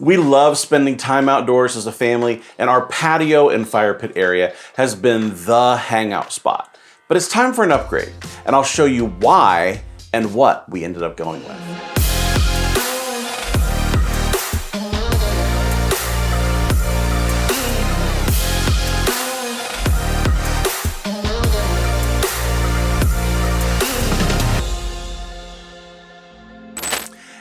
We love spending time outdoors as a family, and our patio and fire pit area has been the hangout spot. But it's time for an upgrade, and I'll show you why and what we ended up going with.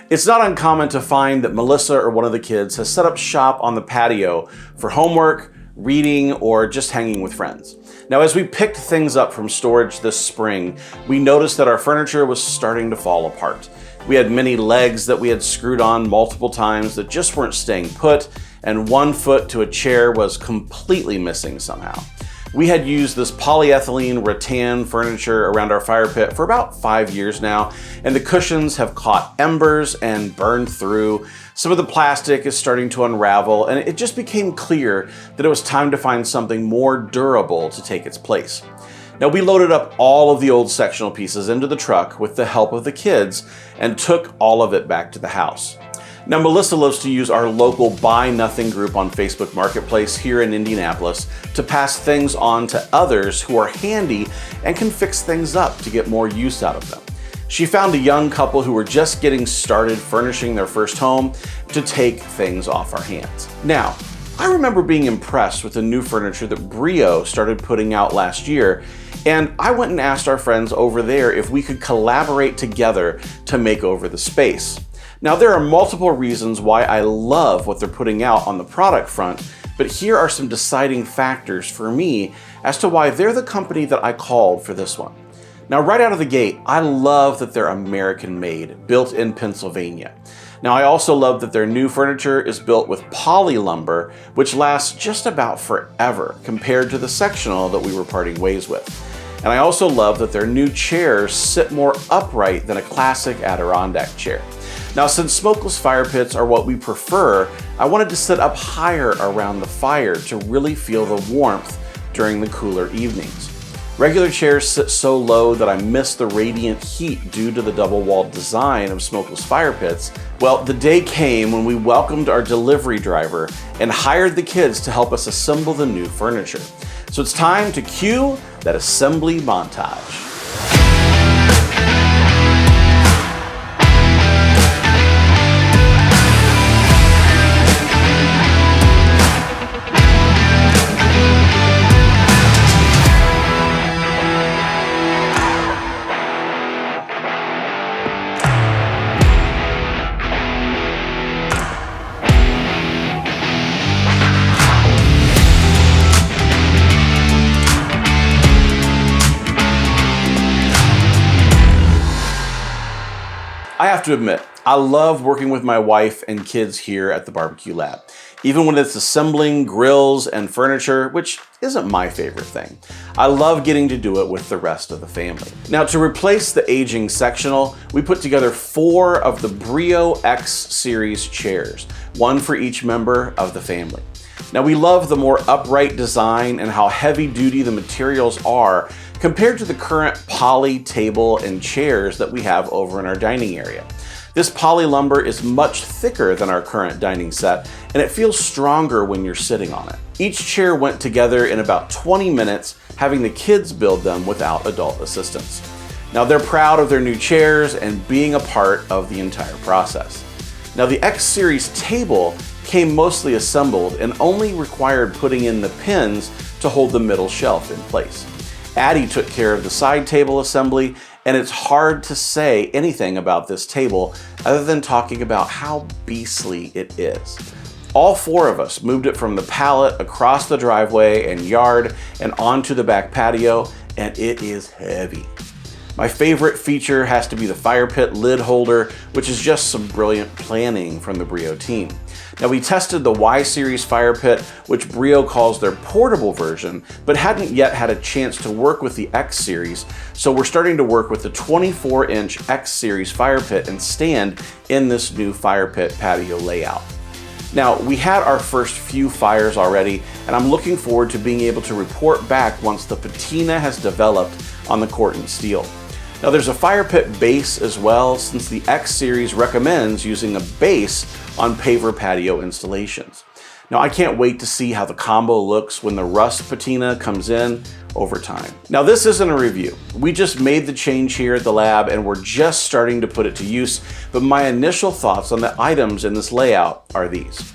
It's not uncommon to find that Melissa or one of the kids has set up shop on the patio for homework, reading, or just hanging with friends. Now, as we picked things up from storage this spring, we noticed that our furniture was starting to fall apart. We had many legs that we had screwed on multiple times that just weren't staying put, and one foot to a chair was completely missing somehow. We had used this polyethylene rattan furniture around our fire pit for about 5 years now, and the cushions have caught embers and burned through. Some of the plastic is starting to unravel, and it just became clear that it was time to find something more durable to take its place. Now, we loaded up all of the old sectional pieces into the truck with the help of the kids and took all of it back to the house. Now, Melissa loves to use our local Buy Nothing group on Facebook Marketplace here in Indianapolis to pass things on to others who are handy and can fix things up to get more use out of them. She found a young couple who were just getting started furnishing their first home to take things off our hands. Now, I remember being impressed with the new furniture that Breeo started putting out last year, and I went and asked our friends over there if we could collaborate together to make over the space. Now, there are multiple reasons why I love what they're putting out on the product front, but here are some deciding factors for me as to why they're the company that I called for this one. Now, right out of the gate, I love that they're American-made, built in Pennsylvania. Now, I also love that their new furniture is built with poly lumber, which lasts just about forever compared to the sectional that we were parting ways with. And I also love that their new chairs sit more upright than a classic Adirondack chair. Now, since smokeless fire pits are what we prefer, I wanted to sit up higher around the fire to really feel the warmth during the cooler evenings. Regular chairs sit so low that I miss the radiant heat due to the double-walled design of smokeless fire pits. Well, the day came when we welcomed our delivery driver and hired the kids to help us assemble the new furniture. So it's time to cue that assembly montage. I have to admit, I love working with my wife and kids here at the Barbecue Lab, even when it's assembling grills and furniture, which isn't my favorite thing. I love getting to do it with the rest of the family. Now, to replace the aging sectional, we put together 4 of the Breeo X series chairs, one for each member of the family. Now, we love the more upright design and how heavy duty the materials are compared to the current poly table and chairs that we have over in our dining area. This poly lumber is much thicker than our current dining set, and it feels stronger when you're sitting on it. Each chair went together in about 20 minutes, having the kids build them without adult assistance. Now, they're proud of their new chairs and being a part of the entire process. Now, the X Series table came mostly assembled and only required putting in the pins to hold the middle shelf in place. Addie took care of the side table assembly, and it's hard to say anything about this table other than talking about how beastly it is. All 4 of us moved it from the pallet across the driveway and yard and onto the back patio, and it is heavy. My favorite feature has to be the fire pit lid holder, which is just some brilliant planning from the Breeo team. Now, we tested the Y Series fire pit, which Breeo calls their portable version, but hadn't yet had a chance to work with the X Series, so we're starting to work with the 24-inch X Series fire pit and stand in this new fire pit patio layout. Now, we had our first few fires already, and I'm looking forward to being able to report back once the patina has developed on the Corten steel. Now there's a fire pit base as well, since the X series recommends using a base on paver patio installations. Now I can't wait to see how the combo looks when the rust patina comes in over time. Now this isn't a review. We just made the change here at the lab and we're just starting to put it to use, but my initial thoughts on the items in this layout are these.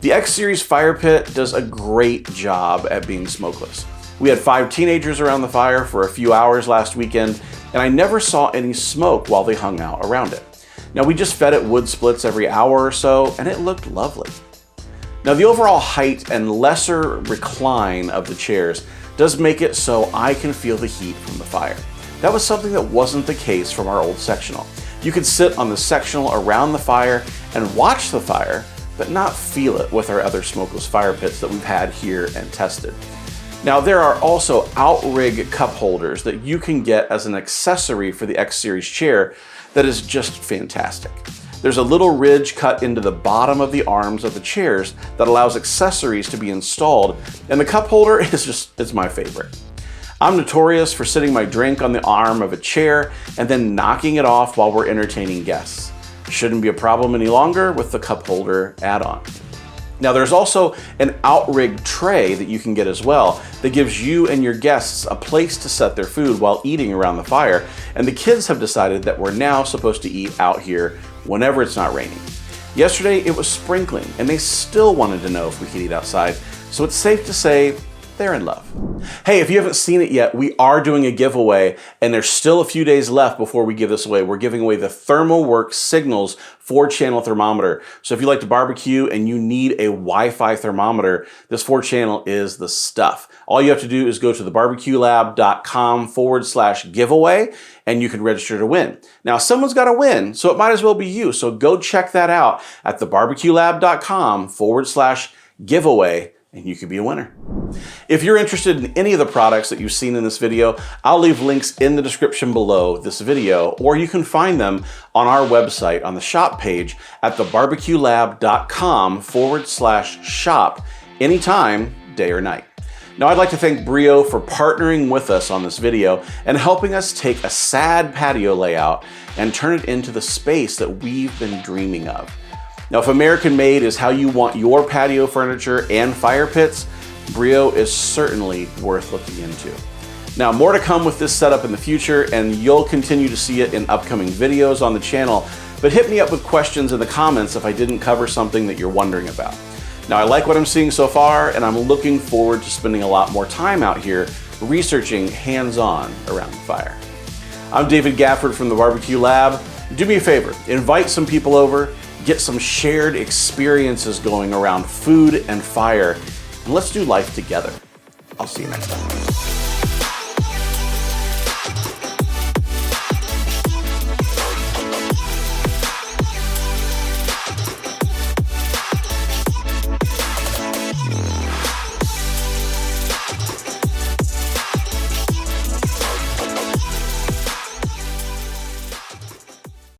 The X series fire pit does a great job at being smokeless. We had 5 teenagers around the fire for a few hours last weekend, and I never saw any smoke while they hung out around it. Now we just fed it wood splits every hour or so, and it looked lovely. Now the overall height and lesser recline of the chairs does make it so I can feel the heat from the fire. That was something that wasn't the case from our old sectional. You could sit on the sectional around the fire and watch the fire, but not feel it with our other smokeless fire pits that we've had here and tested. Now there are also outrigg cup holders that you can get as an accessory for the X series chair that is just fantastic. There's a little ridge cut into the bottom of the arms of the chairs that allows accessories to be installed, and the cup holder it's my favorite. I'm notorious for sitting my drink on the arm of a chair and then knocking it off while we're entertaining guests. Shouldn't be a problem any longer with the cup holder add-on. Now there's also an outrigg tray that you can get as well that gives you and your guests a place to set their food while eating around the fire, and the kids have decided that we're now supposed to eat out here whenever it's not raining. Yesterday it was sprinkling and they still wanted to know if we could eat outside, so it's safe to say they're in love. Hey, if you haven't seen it yet, we are doing a giveaway and there's still a few days left before we give this away. We're giving away the ThermoWorks Signals 4-channel thermometer. So if you like to barbecue and you need a Wi-Fi thermometer, this 4-channel is the stuff. All you have to do is go to thebarbecuelab.com/giveaway and you can register to win. Now someone's got to win, so it might as well be you. So go check that out at thebarbecuelab.com/giveaway and you could be a winner. If you're interested in any of the products that you've seen in this video, I'll leave links in the description below this video, or you can find them on our website on the shop page at thebarbecuelab.com/shop anytime, day or night. Now I'd like to thank Breeo for partnering with us on this video and helping us take a sad patio layout and turn it into the space that we've been dreaming of. Now, if American made is how you want your patio furniture and fire pits, Breeo is certainly worth looking into. Now, more to come with this setup in the future, and you'll continue to see it in upcoming videos on the channel, but hit me up with questions in the comments if I didn't cover something that you're wondering about. Now, I like what I'm seeing so far, and I'm looking forward to spending a lot more time out here researching hands-on around the fire. I'm David Gafford from the Barbecue Lab. Do me a favor, invite some people over, get some shared experiences going around food and fire, and let's do life together. I'll see you next time.